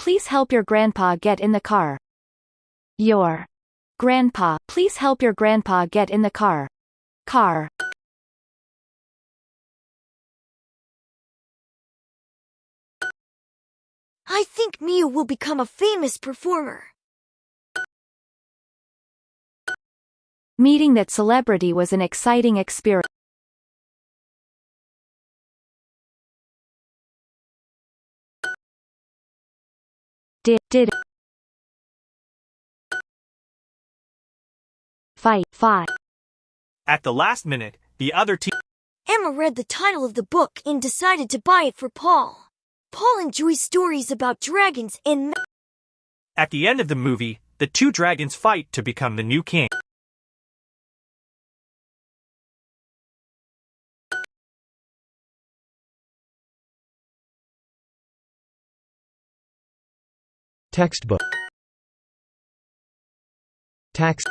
please help your grandpa get in the car. Your grandpa, please help your grandpa get in the car. Car. I think Mia will become a famous performer. Meeting that celebrity was an exciting experience. Did fight. At the last minute, the other team. Emma read the title of the book and decided to buy it for Paul. Paul enjoys stories about dragons and At the end of the movie, the two dragons fight to become the new king. Textbook. Tax.